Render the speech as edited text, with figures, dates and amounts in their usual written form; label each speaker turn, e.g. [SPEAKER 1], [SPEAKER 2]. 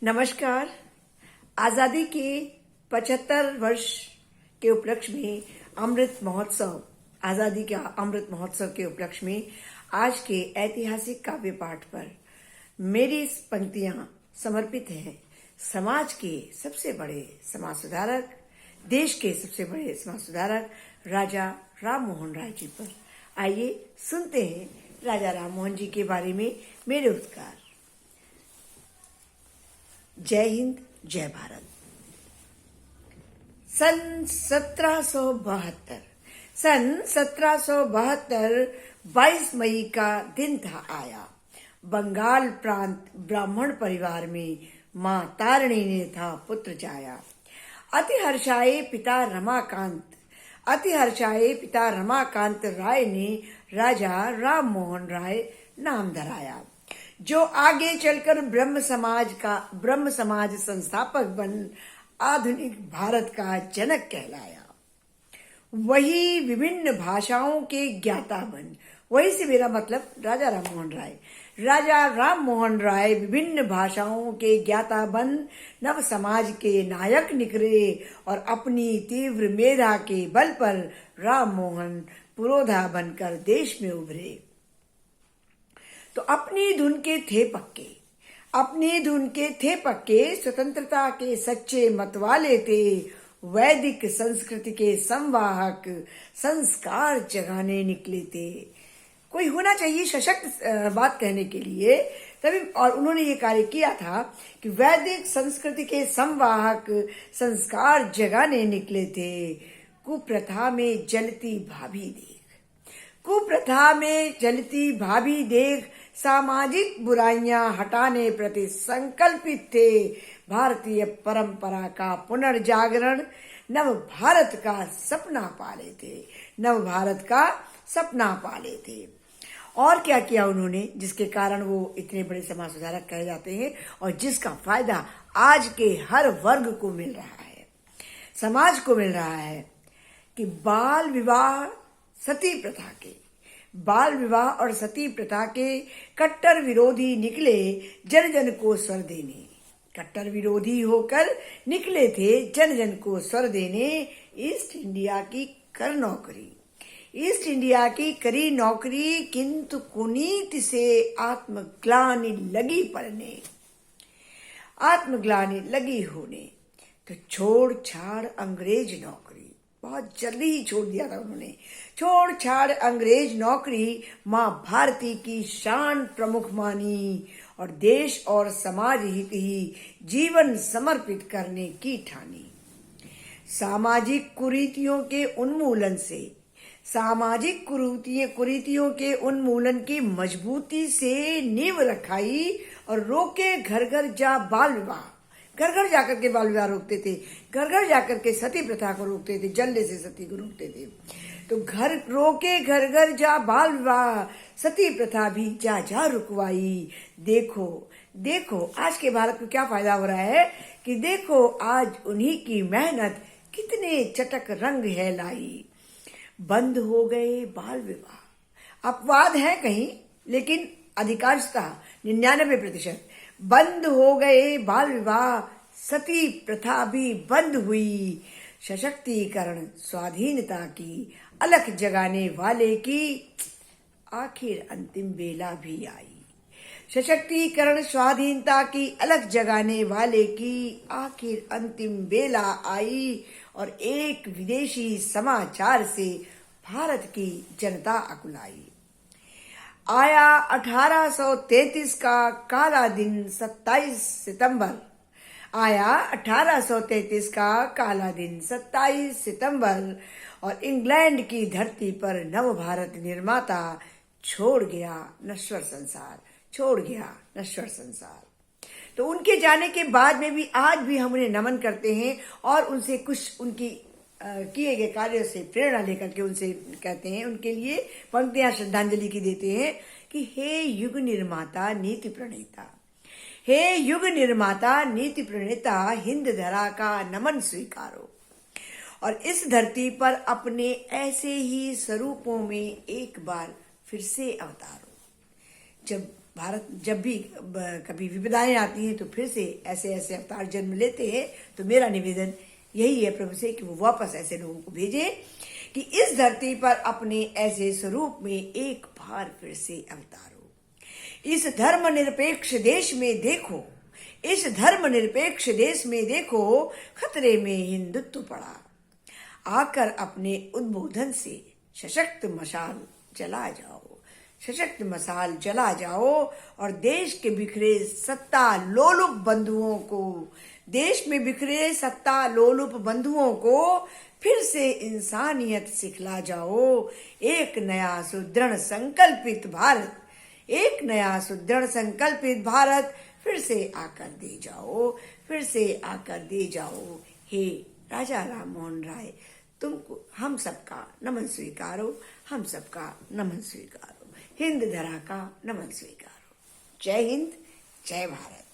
[SPEAKER 1] नमस्कार। आजादी के 75 वर्ष के उपलक्ष्य में अमृत महोत्सव, आजादी का अमृत महोत्सव के उपलक्ष्य में आज के ऐतिहासिक काव्य पाठ पर मेरी पंक्तियां समर्पित हैं समाज के सबसे बड़े समाज सुधारक, देश के सबसे बड़े समाज सुधारक राजा राम मोहन राय जी पर। आइए सुनते हैं राजा राम मोहन जी के बारे में मेरे उद्गार। जय हिंद, जय भारत। सन 1772 22 मई का दिन था आया। बंगाल प्रांत ब्राह्मण परिवार में मां तारिणी ने था पुत्र जाया। अति हर्षाए पिता रमाकांत राय ने राजा राम मोहन राय नाम धराया, जो आगे चलकर ब्रह्म समाज संस्थापक बन आधुनिक भारत का जनक कहलाया। वही विभिन्न भाषाओं के ज्ञाता बन, वही से मेरा मतलब राजा राम मोहन राय विभिन्न भाषाओं के ज्ञाता बन नव समाज के नायक निकले और अपनी तीव्र मेधा के बल पर राम मोहन पुरोधा बनकर देश में उभरे। तो अपनी धुन के थे पक्के, स्वतंत्रता के सच्चे मतवाले थे, वैदिक संस्कृति के संवाहक, संस्कार जगाने निकले थे। कोई होना चाहिए सशक्त बात कहने के लिए तभी, और उन्होंने ये कार्य किया था कि वैदिक संस्कृति के संवाहक, संस्कार जगाने निकले थे। कुप्रथा में जलती भाभी देख सामाजिक बुराइयां हटाने प्रति संकल्पित थे। भारतीय परंपरा का पुनर्जागरण, नव भारत का सपना पाले थे। और क्या किया उन्होंने, जिसके कारण वो इतने बड़े समाज सुधारक कहे जाते हैं और जिसका फायदा आज के हर वर्ग को मिल रहा है, समाज को मिल रहा है, कि बाल विवाह और सती प्रथा के कट्टर विरोधी निकले जन जन को स्वर देने। कट्टर विरोधी होकर निकले थे जन जन को स्वर देने। ईस्ट इंडिया की करी नौकरी, किंतु कुनीति से आत्मग्लानि लगी होने। तो छोड़ छाड़ अंग्रेज नौकरी, बहुत जल्दी ही छोड़ दिया था उन्होंने। छोड़ छाड़ अंग्रेज नौकरी, मां भारती की शान प्रमुख मानी और देश और समाज हित ही जीवन समर्पित करने की ठानी। सामाजिक कुरीतियों के उन्मूलन की मजबूती से नींव रखाई और रोके घर घर जा बाल विवाह। घर घर जाकर के बाल विवाह रोकते थे, घर घर जाकर के सती प्रथा को रोकते थे, जल्दी से सती को रोकते थे। तो घर घर जा बाल विवाह, सती प्रथा भी जा रुकवाई। देखो आज के भारत को क्या फायदा हो रहा है कि देखो आज उन्हीं की मेहनत कितने चटक रंग है लाई। बंद हो गए बाल विवाह, अपवाद है कहीं, लेकिन अधिकांशतः 99% बंद हो गए बाल विवाह, सती प्रथा भी बंद हुई। सशक्तिकरण स्वाधीनता की अलख जगाने वाले की आखिर अंतिम बेला भी आई। सशक्तिकरण स्वाधीनता की अलख जगाने वाले की आखिर अंतिम बेला आई। और एक विदेशी समाचार से भारत की जनता अकुलाई। आया 1833 का काला दिन 27 सितंबर, और इंग्लैंड की धरती पर नव भारत निर्माता छोड़ गया नश्वर संसार। तो उनके जाने के बाद में भी आज भी हम उन्हें नमन करते हैं और उनसे कुछ उनकी किए गए कार्यों से प्रेरणा लेकर के उनसे कहते हैं, उनके लिए पंक्तियां श्रद्धांजलि की देते हैं कि हे युग निर्माता नीति प्रणेता, हिंद धरा का नमन स्वीकारो और इस धरती पर अपने ऐसे ही स्वरूपों में एक बार फिर से अवतारो। जब भारत जब भी कभी विपदाएं आती हैं तो फिर से ऐसे ऐसे अवतार जन्म लेते हैं। तो मेरा निवेदन यही है प्रभु से कि वो वापस ऐसे लोगों को भेजे कि इस धरती पर अपने ऐसे स्वरूप में एक बार फिर से अवतारो। इस धर्मनिरपेक्ष देश में देखो, इस धर्मनिरपेक्ष देश में देखो, खतरे में हिंदुत्व पड़ा। आकर अपने उद्बोधन से सशक्त मशाल जला जाओ, सशक्त मशाल जला जाओ और देश के बिखरे सत्ता लोलुप बंधुओं को, देश में बिखरे सत्ता लोलुप बंधुओं को फिर से इंसानियत सिखला जाओ। एक नया सुदृढ़ संकल्पित भारत, एक नया सुदृढ़ संकल्पित भारत फिर से आकर दे जाओ, फिर से आकर दे जाओ। हे राजा राम मोहन राय, तुमको हम सबका नमन स्वीकारो, हम सबका नमन स्वीकारो, हिंद धरा का नमन स्वीकारो। जय हिंद, जय भारत।